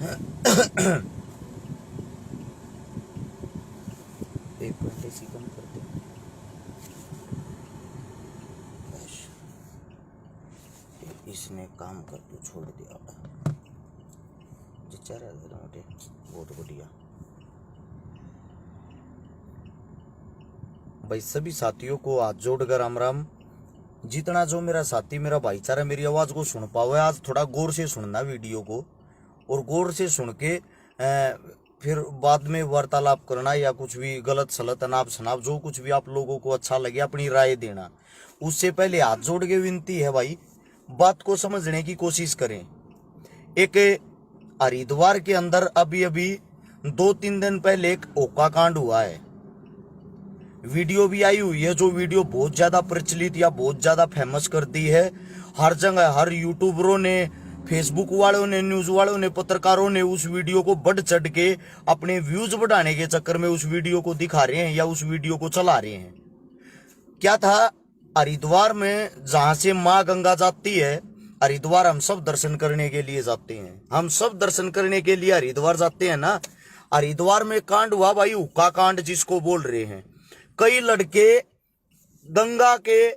एक घंटे से कम कर दो। इसने काम कर दो, छोड़ दिया बेचारा मोटे। बहुत बढ़िया भाई। सभी साथियों को हाथ जोड़कर राम राम। जितना जो मेरा साथी, मेरा भाईचारा मेरी आवाज को सुन पाओ, आज थोड़ा गौर से सुनना वीडियो को, और गौर से सुन के फिर बाद में वार्तालाप करना, या कुछ भी गलत सलत अनाप शनाप जो कुछ भी आप लोगों को अच्छा लगे अपनी राय देना। उससे पहले हाथ जोड़ के विनती है भाई, बात को समझने की कोशिश करें। एक हरिद्वार के अंदर अभी अभी 2-3 दिन पहले एक ओका कांड हुआ है, वीडियो भी आई हुई है, जो वीडियो बहुत ज्यादा प्रचलित या बहुत ज्यादा फेमस कर दी है। हर जगह हर यूट्यूबरों ने, फेसबुक वालों ने, न्यूज वालों ने, पत्रकारों ने उस वीडियो को बढ़ चढ़ के अपने व्यूज बढ़ाने के चक्कर में उस वीडियो को दिखा रहे हैं या उस वीडियो को चला रहे हैं। क्या था, हरिद्वार में जहां से माँ गंगा जाती है, हरिद्वार हम सब दर्शन करने के लिए जाते हैं, हम सब दर्शन करने के लिए हरिद्वार जाते हैं ना। हरिद्वार में कांड हुआ भाई, हुक्का कांड जिसको बोल रहे हैं। कई लड़के गंगा के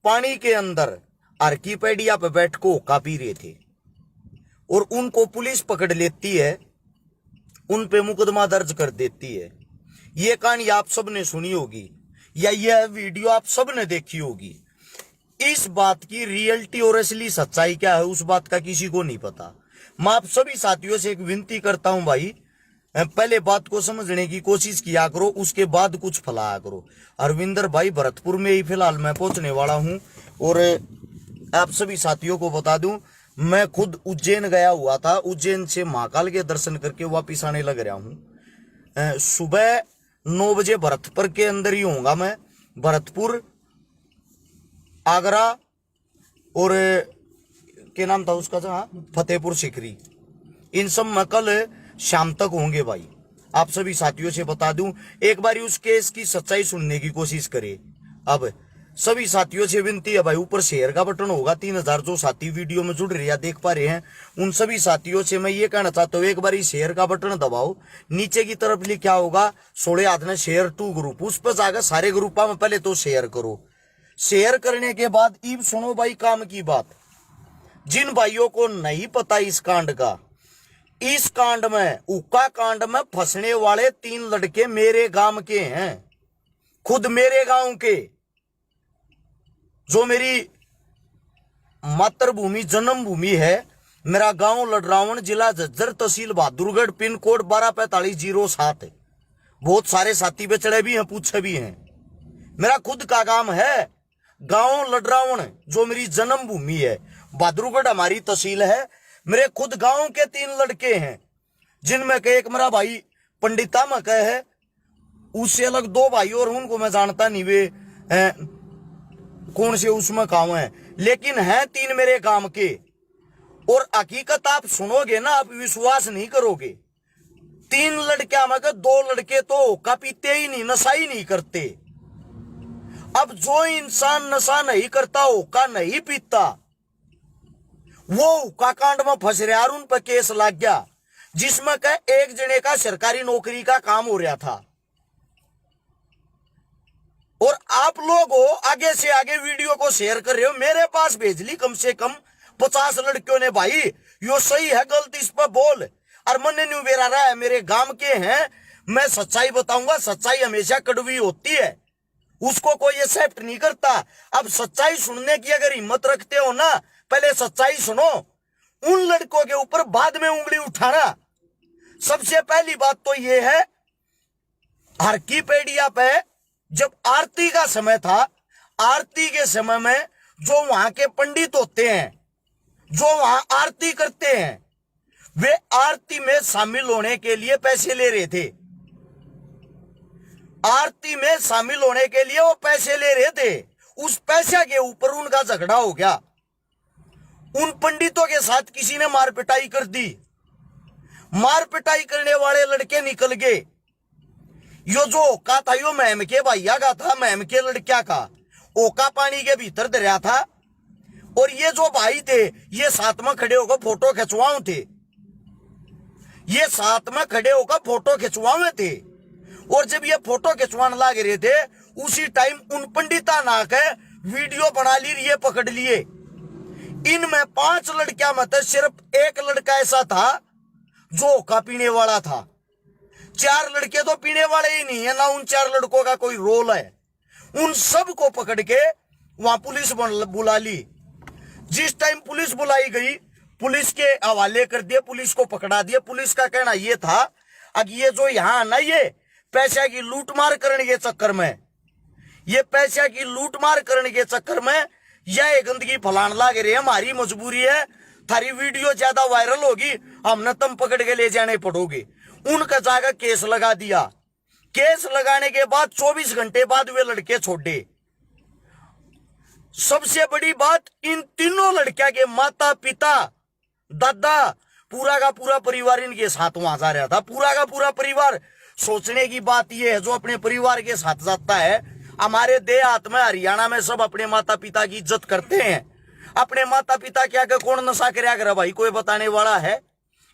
पानी के अंदर आर्किपेडिया पे बैठ को हुक्का पी रहे थे, और उनको पुलिस पकड़ लेती है, उन पे मुकदमा दर्ज कर देती है। ये कहानी आप सब ने सुनी होगी, या यह वीडियो आप सब ने देखी होगी। इस बात की रियलिटी और असली सच्चाई क्या है, उस बात का किसी को नहीं पता। मैं आप सभी साथियों से एक विनती करता हूं भाई, पहले बात को समझने की कोशिश किया करो, उसके बाद कुछ फैलाया करो। अरविंदर भाई भरतपुर में ही फिलहाल मैं पहुंचने वाला हूं, और आप सभी साथियों को बता दूं, मैं खुद उज्जैन गया हुआ था, उज्जैन से महाकाल के दर्शन करके वापिस आने लग रहा हूं। सुबह 9 बजे भरतपुर के अंदर ही होऊंगा मैं। भरतपुर, आगरा और क्या नाम था उसका, फतेहपुर सीकरी, इन सब में कल शाम तक होंगे भाई। आप सभी साथियों से बता दूं, एक बारी उस केस की सच्चाई सुनने की कोशिश करें। अब सभी साथियों से विनती है भाई, ऊपर शेयर का बटन होगा, 3000 जो साथी वीडियो में जुड़ रहे हैं देख पा रहे हैं, उन सभी साथियों से मैं ये कहना चाहता हूँ, एक बारी शेयर का बटन दबाओ। नीचे की तरफ लिखा होगा 16 हाथ में शेयर टू ग्रुप, उस पर जाकर सारे ग्रुपा में पहले तो शेयर करो। शेयर करने के बाद ईब सुनो भाई काम की बात। जिन भाइयों को नहीं पता इस कांड का, इस कांड में, उक्का कांड में फंसने वाले 3 लड़के मेरे गांव के हैं, खुद मेरे गांव के, जो मेरी मातृभूमि जन्मभूमि है। मेरा गांव लडरावण, जिला झज्जर, तहसील बहादुरगढ़, पिन कोड 124507। बहुत सारे साथी बेचड़े भी हैं, पूछे भी हैं। मेरा खुद का गांव है, गांव लडरावण, जो मेरी जन्मभूमि है। बहादुरगढ़ हमारी तहसील है। मेरे खुद गांव के 3 लड़के हैं, जिनमें के एक मेरा भाई पंडिता में कह है, उससे अलग 2 भाई और उनको मैं जानता नहीं वे कौन से उसमें गांव है, लेकिन हैं 3 मेरे गांव के। और हकीकत आप सुनोगे ना, आप विश्वास नहीं करोगे। 3 लड़कियां में के 2 लड़के तो हुक्का पीते ही नहीं, नशा ही नहीं करते। अब जो इंसान नशा नहीं करता, हुक्का नहीं पीता, वो हुक्का कांड में फंस रहा, और उन पर केस लग गया, जिसमें का एक जने का सरकारी नौकरी का काम हो रहा था। और आप लोग हो आगे से आगे वीडियो को शेयर कर रहे हो, मेरे पास भेज ली कम से कम 50 लड़कियों ने, भाई यो सही है गलत इस पर बोल। और मन नहीं बेरा रहा है, मेरे गांव के हैं, मैं सच्चाई बताऊंगा। सच्चाई हमेशा कड़वी होती है, उसको कोई एक्सेप्ट नहीं करता। अब सच्चाई सुनने की अगर हिम्मत रखते हो ना, पहले सच्चाई सुनो, उन लड़कों के ऊपर बाद में उंगली उठाना। सबसे पहली बात तो यह है, आर्किपेडिया पे जब आरती का समय था, आरती के समय में जो वहां के पंडित होते हैं, जो वहां आरती करते हैं, वे आरती में शामिल होने के लिए पैसे ले रहे थे। आरती में शामिल होने के लिए वो पैसे ले रहे थे। उस पैसे के ऊपर उनका झगड़ा हो गया, उन पंडितों के साथ किसी ने मार पिटाई कर दी। मार पिटाई करने वाले लड़के निकल गए। यो जो ओका था, यो महम के भैया का था, महम के लड़किया का। ओका पानी के भीतर दरिया था, और ये जो भाई थे, ये साथ में खड़े होकर फोटो खिंचवाओ थे। ये साथ में खड़े होकर फोटो खिंचवावे थे। और जब ये फोटो खिंचवाने लग रहे थे उसी टाइम उन पंडिता ना के वीडियो बना ली, ये पकड़ लिए। इनमें 5 लड़कियां में तो सिर्फ एक लड़का ऐसा था जो हुक्का पीने वाला था। 4 लड़के तो पीने वाले ही नहीं है, ना उन 4 लड़कों का कोई रोल है। उन सब को पकड़ के वहां पुलिस बुला ली। जिस टाइम पुलिस बुलाई गई, पुलिस के हवाले कर दिए, पुलिस को पकड़ा दिया। पुलिस का कहना यह था अब ये जो यहां ना ये पैसे की लूटमार करने के चक्कर में, ये पैसे की लूटमार करने के चक्कर में यह गंदगी फैलाने लग रही है। हमारी मजबूरी है, थारी वीडियो ज्यादा वायरल होगी, हमने तुम पकड़ के ले जाने पड़ोगे। उनका जाकर केस लगा दिया। केस लगाने के बाद 24 घंटे बाद वे लड़के छोड़े। सबसे बड़ी बात, इन तीनों लड़कियों के माता पिता दादा पूरा का पूरा परिवार इनके साथ वहां जा रहा था। पूरा का पूरा परिवार। सोचने की बात यह है, जो अपने परिवार के साथ जाता है, हमारे देहात में हरियाणा में सब अपने माता पिता की इज्जत करते हैं। अपने माता पिता क्या कर कौन नशा कराया करे भाई, कोई बताने वाला है?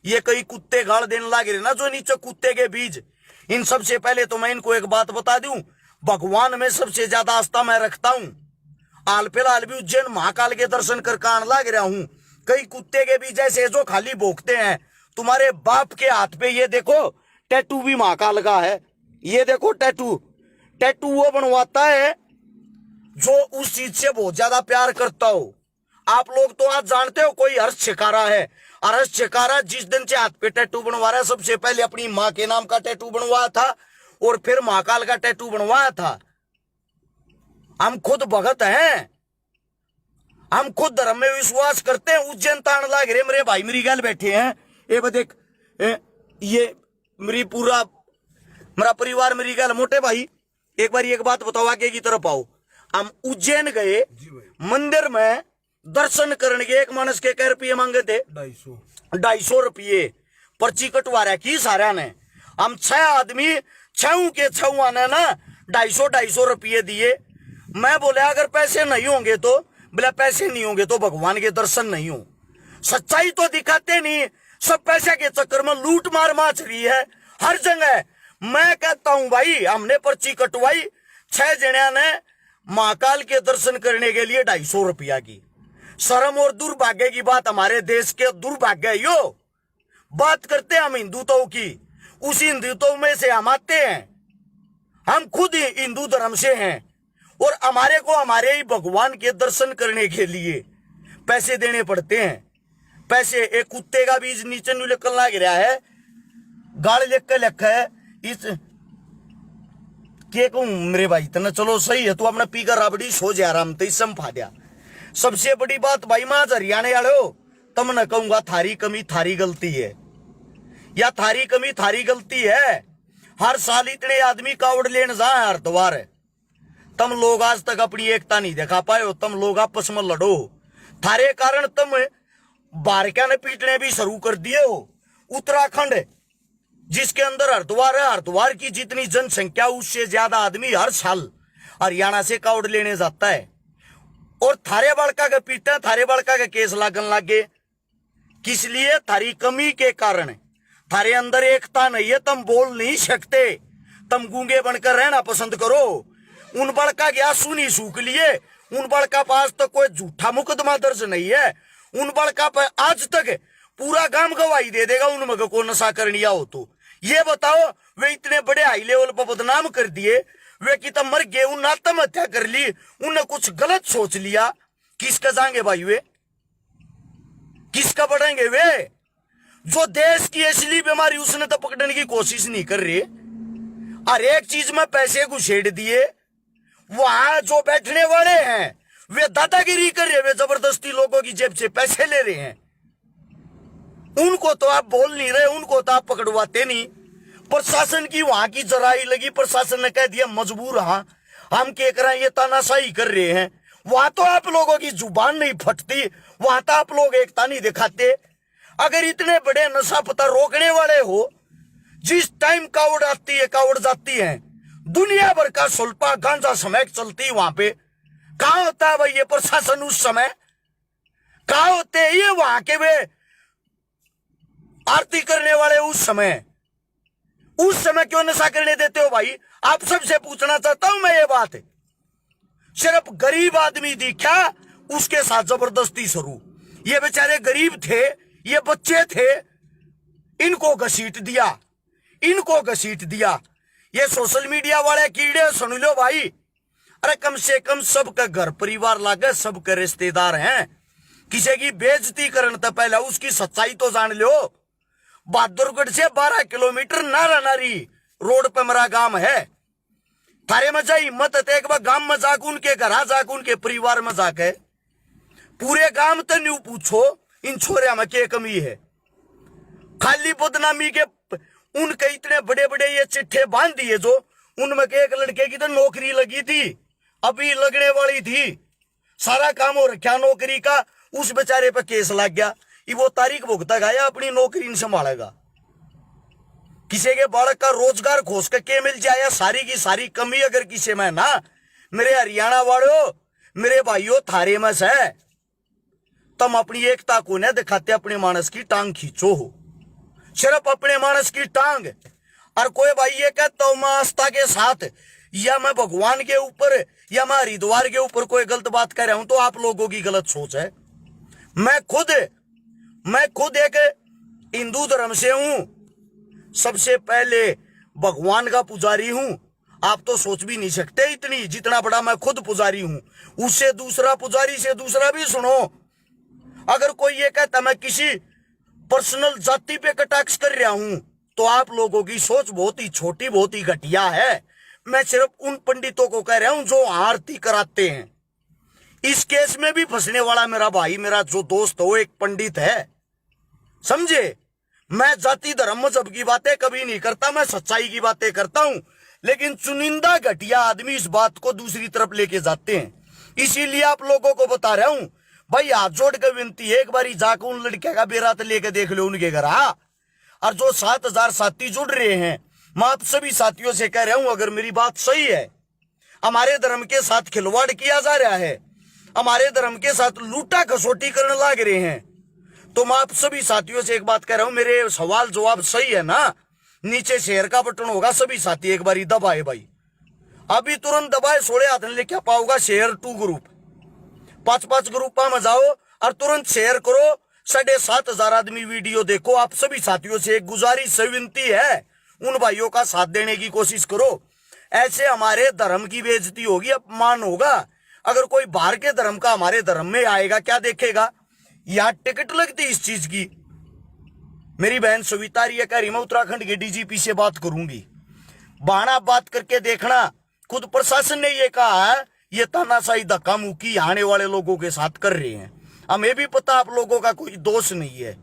ये कई कुत्ते गाड़ देने लगे ना जो नीचे कुत्ते के बीज। इन सबसे पहले तो मैं इनको एक बात बता दूं, भगवान में सबसे ज्यादा आस्था मैं रखता हूं। हाल फिलहाल भी उज्जैन महाकाल के दर्शन कर आने लग रहा हूं। कई कुत्ते के बीज ऐसे जो खाली भोंकते हैं। तुम्हारे बाप के हाथ पे ये देखो टैटू भी महाकाल का है। ये देखो टैटू, टैटू वो बनवाता है जो उस चीज से बहुत ज्यादा प्यार करता हो। आप लोग तो आज जानते हो कोई हर्ष छिकारा है। हर्ष छिकारा जिस दिन से हाथ पे टैटू बनवा रहा है, सबसे पहले अपनी माँ के नाम का टैटू बनवाया था और फिर महाकाल का टैटू बनवाया था। हम खुद भगत हैं, हम खुद धर्म में विश्वास करते हैं। उज्जैन तान लाग रहे मेरे भाई मेरी गल बैठे हैं। ये देख, ये मेरी पूरा मेरा परिवार मेरी गल। मोटे भाई एक बार एक बात बताओ, आगे की तरफ आओ। हम उज्जैन गए, मंदिर में दर्शन करने के एक मानस के क्या रुपये मांगे थे? 250 रुपये। पर्ची कटवा रहा की सारा ने। हम 6 आदमी 6 के 6 आने ना 250 रुपये दिए। मैं बोले अगर पैसे नहीं होंगे तो, बोला पैसे नहीं होंगे तो भगवान के दर्शन नहीं हो। सच्चाई तो दिखाते नहीं, सब पैसे के चक्कर में लूट मार माच रही है हर जगह। मैं कहता हूं भाई, हमने पर्ची कटवाई 6 जणिया ने महाकाल के दर्शन करने के लिए 250 रुपया की। शर्म और दुर्भाग्य की बात, हमारे देश के दुर्भाग्य है यो। बात करते हैं हम हिंदुत्व की, उसी हिंदुत्व में से हम आते हैं। हम खुद ही हिंदू धर्म से हैं और हमारे को हमारे ही भगवान के दर्शन करने के लिए पैसे देने पड़ते हैं। पैसे एक कुत्ते का बीज नीचे नु लिखन लग रहा है, गाड़ लिख के लिखा है। इस के कहूं मेरे भाई तना, चलो सही है, तू अपना पीकर राबड़ी सो जा आराम तो इसम फाद्या। सबसे बड़ी बात भाई, मां हरियाणा वाले हो, तम न कहूंगा थारी कमी थारी गलती है, या थारी कमी थारी गलती है। हर साल इतने आदमी कावड़ लेने जा हरिद्वार, तुम लोग आज तक अपनी एकता नहीं दिखा पाए हो। तुम लोग आपस में लड़ो, थारे कारण तुम बारक्या ने पीटने भी शुरू कर दिए हो। उत्तराखंड जिसके अंदर हरिद्वार है, हरिद्वार की जितनी जनसंख्या उससे ज्यादा आदमी हर साल हरियाणा से कावड़ लेने जाता है। और थारे बड़का के पीटा, थारे बड़का के केस लागन लागे। किस लिए? थारी कमी के कारण। थारे अंदर एकता नहीं है, तुम बोल नहीं सकते, तुम गूंगे बनकर रहना पसंद करो। उन बड़का के आंसू नहीं सूख लिए, उन बड़का पास तो कोई झूठा मुकदमा दर्ज नहीं है। उन बड़का पर आज तक पूरा गांव गवाही दे देगा उनमें को नशा करनिया हो तो। ये बताओ, वे इतने बड़े हाई लेवल पर बदनाम कर दिए, वे कि तब मर गए, उन आत्महत्या कर ली, उन्हें कुछ गलत सोच लिया। किसका जाएंगे भाई वे? किसका बढ़ेंगे वे? जो देश की असली बीमारी उसने तो पकड़ने की कोशिश नहीं कर रहे। हर एक चीज में पैसे घुसेड़ दिए। वहां जो बैठने वाले हैं वे दादागिरी कर रहे, वे जबरदस्ती लोगों की जेब से पैसे ले रहे हैं। उनको तो आप बोल नहीं रहे, उनको तो आप पकड़वाते नहीं। प्रशासन की वहां की जराई लगी, प्रशासन ने कह दिया मजबूर, हाँ हम क्या करें, ये तानाशाही कर रहे हैं। वहां तो आप लोगों की जुबान नहीं फटती, वहां तो आप लोग एकता नहीं दिखाते। अगर इतने बड़े नशा पता रोकने वाले हो, जिस टाइम कावड़ आती है कावड़ जाती है, दुनिया भर का सुल्पा गांजा समेत चलती है, वहां पे कहां होता है भाई ये प्रशासन? उस समय कहां होते हैं ये? वहां के वे आरती करने वाले उस समय क्यों नशा करने देते हो भाई? आप सबसे पूछना चाहता हूं मैं ये बात। सिर्फ गरीब आदमी दिखा, उसके साथ जबरदस्ती शुरू। ये बेचारे गरीब थे, ये बच्चे थे, इनको घसीट दिया। ये सोशल मीडिया वाले कीड़े सुन लो भाई। अरे कम से कम सबका घर परिवार लागे, सबके रिश्तेदार हैं। किसी की बेइज्जती करने तो पहले उसकी सच्चाई तो जान लो। बहादुरगढ़ से 12 किलोमीटर नारा नारी रोड पे मेरा गांव है। थारे में जा हिम्मत है एक बार गांव में जाकर उनके घर जाकर उनके परिवार में जाके पूरे गांव तो न्यू पूछो इन छोरिया में क्या कमी है। खाली बदनामी के उनके इतने बड़े बड़े ये चिट्ठे बांध दिए जो उनमें एक लड़के की तो नौकरी लगी थी, अभी लगने वाली थी, सारा काम हो रखा नौकरी का, उस बेचारे पे केस लग गया। ये वो तारीख भुगता गया, अपनी नौकरी नहीं संभालेगा। किसी के बालक का रोजगार खोज के के मिल जाए, सारी की सारी कमी अगर किसी में ना, मेरे हरियाणा वालों, मेरे भाइयों, थारे में से तुम अपनी एकता को न दिखाते, अपने मानस की टांग खींचो हो, सिर्फ अपने मानस की टांग। और कोई भाई ये कहता हूं मैं आस्था के साथ या मैं भगवान के ऊपर या मैं हरिद्वार के ऊपर कोई गलत बात कर रहा हूं तो आप लोगों की गलत सोच है। मैं खुद एक हिंदू धर्म से हूं, सबसे पहले भगवान का पुजारी हूं। आप तो सोच भी नहीं सकते इतनी, जितना बड़ा मैं खुद पुजारी हूं, उससे दूसरा पुजारी से दूसरा भी सुनो। अगर कोई ये कहता मैं किसी पर्सनल जाति पे कटाक्ष कर रहा हूं तो आप लोगों की सोच बहुत ही छोटी, बहुत ही घटिया है। मैं सिर्फ उन पंडितों को कह रहा हूं जो आरती कराते हैं। इस केस में भी फंसने वाला मेरा भाई, मेरा जो दोस्त हो, एक पंडित है, समझे। मैं जाति धर्म मजहब की बातें कभी नहीं करता, मैं सच्चाई की बातें करता हूं। लेकिन चुनिंदा घटिया आदमी इस बात को दूसरी तरफ लेके जाते हैं। इसीलिए आप लोगों को बता रहा हूं भाई, हाथ जोड़ के विनती है, एक बार जाकर उन लड़के का बेरात लेके देख लो उनके घर। और जो 7,000 साथी जुड़ रहे हैं, मैं आप सभी साथियों से कह रहा हूं, अगर मेरी बात सही है, हमारे धर्म के साथ खिलवाड़ किया जा रहा है, हमारे धर्म के साथ लूटा खसोटी करने लग रहे हैं, तो मैं आप सभी साथियों से एक बात कह रहा हूं, मेरे सवाल जवाब सही है ना? नीचे शेयर का बटन होगा, सभी साथी एक बार दबाए भाई, अभी तुरंत दबाए, सोड़े हाथ में लेके पाओगा। शेयर 2 ग्रुप, 5-5 ग्रुपा में जाओ और तुरंत शेयर करो। 7,500 आदमी वीडियो देखो। आप सभी साथियों से एक गुजारिश विनती है, उन भाइयों का साथ देने की कोशिश करो। ऐसे हमारे धर्म की बेइज्जती होगी, अपमान होगा। अगर कोई बाहर के धर्म का हमारे धर्म में आएगा, क्या देखेगा? यहां टिकट लगती इस चीज की। मेरी बहन सविता रिया कह रही मैं उत्तराखंड के डीजीपी से बात करूंगी। बहाना बात करके देखना, खुद प्रशासन ने ये कहा है, ये तानाशाही धक्का मुक्की आने वाले लोगों के साथ कर रहे हैं। हमें भी पता आप लोगों का कोई दोष नहीं है,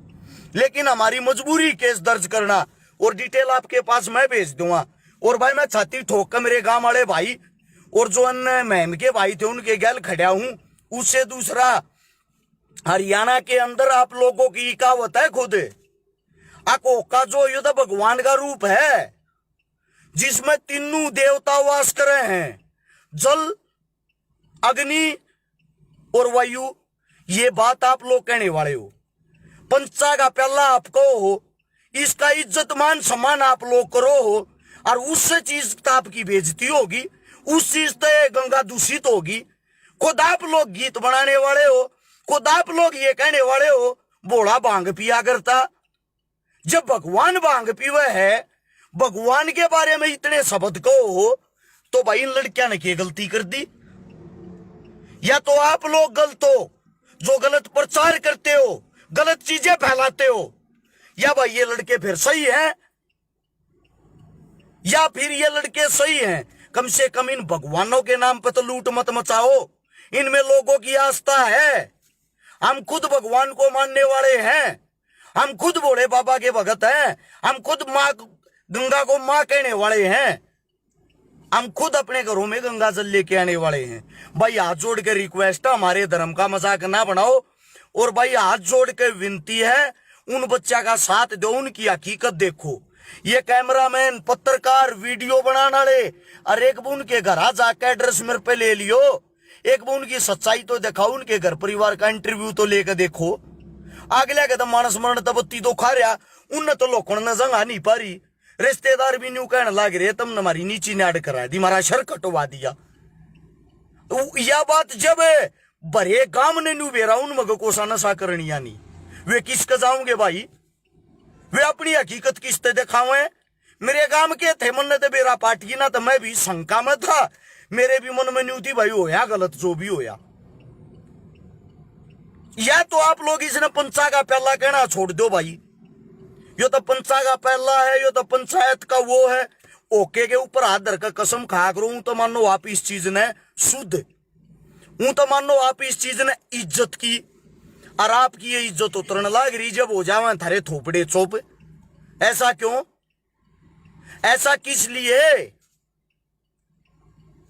लेकिन हमारी मजबूरी केस दर्ज करना, और डिटेल आपके पास मैं भेज दूंगा। और भाई मैं छाती ठोक कर मेरे गांव वाले भाई और जो अन्य महम के भाई थे उनके गैल खड़ा हूं। उससे दूसरा, हरियाणा के अंदर आप लोगों की कहावत है खुद, अकोका जो युद्ध भगवान का रूप है, जिसमें तीनों देवता वास करे हैं, जल, अग्नि और वायु। ये बात आप लोग कहने वाले हो, पंचा का पहला आपको हो, इसका इज्जत मान सम्मान आप लोग करो हो, और उससे चीज आपकी बेइज्जती होगी, उस चीज से गंगा दूषित होगी। खुद आप लोग गीत बनाने वाले हो, खुद आप लोग ये कहने वाले हो बोड़ा भांग पिया करता। जब भगवान भांग पीवे है, भगवान के बारे में इतने शब्द को हो, तो भाई इन लड़कियां ने क्या गलती कर दी? या तो आप लोग गलत हो जो गलत प्रचार करते हो, गलत चीजें फैलाते हो, या भाई ये लड़के फिर सही हैं, या फिर ये लड़के सही हैं। कम से कम इन भगवानों के नाम पे तो लूट मत मचाओ। इनमें लोगों की आस्था है। हम खुद भगवान को मानने वाले हैं, हम खुद भोले बाबा के भगत हैं, हम खुद माँ गंगा को माँ कहने वाले हैं, हम खुद अपने घरों में गंगा जल लेके आने वाले हैं। भाई हाथ जोड़ के रिक्वेस्ट है, हमारे धर्म का मजाक ना बनाओ। और भाई हाथ जोड़ के विनती है, उन बच्चा का साथ दो, उनकी हकीकत देखो। ये कैमरामैन, पत्रकार, वीडियो बनाने वाले, और एक बुन के घर जाके एड्रेस मेरे पे ले लियो, एक बुन की सच्चाई तो दिखाओ, उनके घर परिवार का इंटरव्यू तो लेकर देखो। अगले के तो मानस मरण तबत्ती तो खा रहा, उनने तो लोगों ने जंगा नहीं पारी। रिश्तेदार भी न्यू कहने लग रहे तुमने हमारी नीची नाड़ करा दी, हमारा शर कटवा दिया। यह बात जब भरे गांव ने न्यू बेरा उन मग कोसा नशा करनी यानी वे किसके जाओगे भाई? वे अपनी हकीकत किसते दिखावे? मेरे गांव के थे मन ने तो बेरा पाटी ना, तो मैं भी शंका में था, मेरे भी मन में न्यू थी भाई होया गलत जो भी होया। या तो आप लोग इसने पंचा का पहला कहना छोड़ दो भाई, यो तो पंचा का पहला है, यो तो पंचायत का वो है। ओके के ऊपर हाथ धर कर कसम खा करो, तो मानो आप इस चीज ने शुद्ध हूं, तो मानो आप इस चीज ने इज्जत की, और आपकी ये इज्जत उतरने लग रही जब हो जावे थारे थोपड़े चोप। ऐसा क्यों? ऐसा किस लिए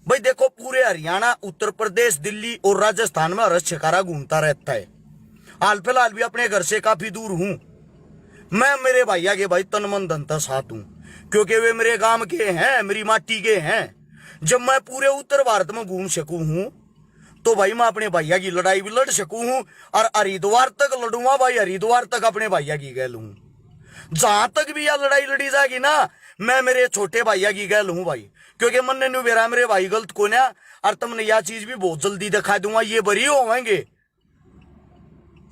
भाई? देखो पूरे हरियाणा, उत्तर प्रदेश, दिल्ली और राजस्थान में हर्ष शिकारा घूमता रहता है। हाल फिलहाल भी अपने घर से काफी दूर हूं मैं। मेरे भैया के भाई तन मन धन साथ हूं, क्योंकि वे मेरे गांव के हैं, मेरी माटी के हैं। जब मैं पूरे उत्तर भारत में घूम सकूं हूं, तो भाई मैं अपने भैया की लड़ाई भी लड़ सकूं हूं, और हरिद्वार तक लड़ूंगा भाई, हरिद्वार तक अपने भैया की गैल हूं। जहां तक भी यह लड़ाई लड़ी जाएगी ना, मैं मेरे छोटे भैया की गैल हूं भाई, क्योंकि मन ने न्यू बेरा मेरे भाई गलत को ना, और तुमने यह चीज भी बहुत जल्दी दिखा दूंगा। ये बरी होंगे,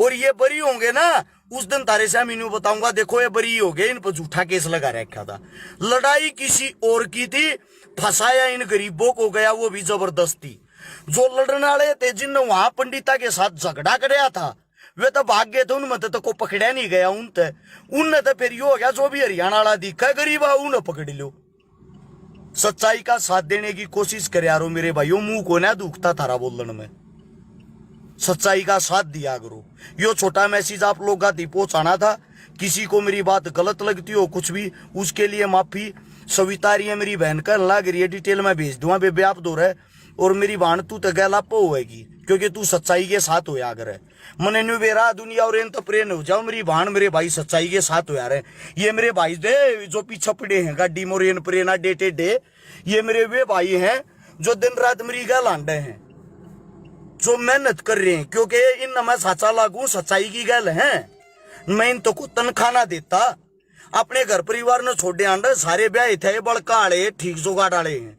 और ये बरी होंगे ना, उस दिन तारे से मैं बताऊंगा, देखो ये बरी हो गए, इन पर झूठा केस लगा रखा था। लड़ाई किसी और की थी, फंसाया इन गरीबों को गया, वो भी जबरदस्ती। जो लड़ने वाले थे, जिनने वहां पंडिता के साथ झगड़ा कराया था, वे तो भाग गए थे, उनमें तो को पकड़ा नहीं गया। उनने तो फिर यो हो गया, जो भी हरियाणा वाला दिखा गरीब है उन्हें पकड़ लो। सच्चाई का साथ देने की कोशिश करे यारो मेरे भाइयों, मुंह को ना दुखता थारा बोलने में, सच्चाई का साथ दिया करो। यो छोटा मैसेज आप लोग का पहुंचाना था। किसी को मेरी बात गलत लगती हो कुछ भी, उसके लिए माफी। सविता रही है मेरी बहन का लग रही है, डिटेल में भेज दूंगा बेबे आप दो रहे। और मेरी बहन तू तो गैलाप होएगी, क्योंकि तू सच्चाई के साथ हो अगर है मने न्यू बेरा दुनिया और तो प्रेन हो जाओ। मेरी बहन मेरे भाई सच्चाई के साथ हो यार है। ये मेरे भाई दे जो पीछे पड़े हैं गाड़ी मोरेन प्रेना डेटे डे, ये मेरे वे भाई हैं जो दिन रात मेरी गैल आंडे हैं, जो मेहनत कर रहे हैं, क्योंकि इन मैं साचा लागू सच्चाई की गैल है। मैं इन तो को तनखा ना देता, अपने घर परिवार ने छोड़े आंडे, सारे ब्याह थे बड़का आड़े ठीक जुगाड़ आड़े हैं,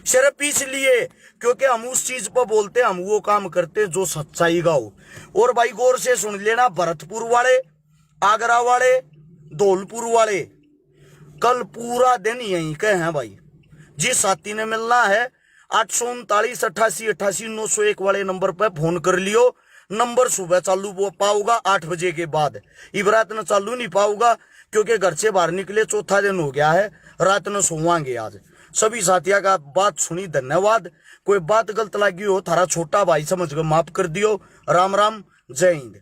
सिर्फ इसलिए क्योंकि हम उस चीज पर बोलते, हम वो काम करते जो सच्चाई का हो। और भाई गौर से सुन लेना, भरतपुर वाले, आगरा वाले, धौलपुर वाले, कल पूरा दिन यहीं के हैं भाई। जिस साथी ने मिलना है 839 88 88 901 वाले नंबर पर फोन कर लियो। नंबर सुबह चालू पाऊंगा 8 बजे के बाद, इबरात न चालू नहीं पाऊंगा, क्योंकि घर से बाहर निकले चौथा दिन हो गया है, रात न सोवांगे आज। सभी साथियों का बात सुनी, धन्यवाद। कोई बात गलत लगी हो थारा छोटा भाई समझ कर माफ कर दियो। राम राम, जय हिंद।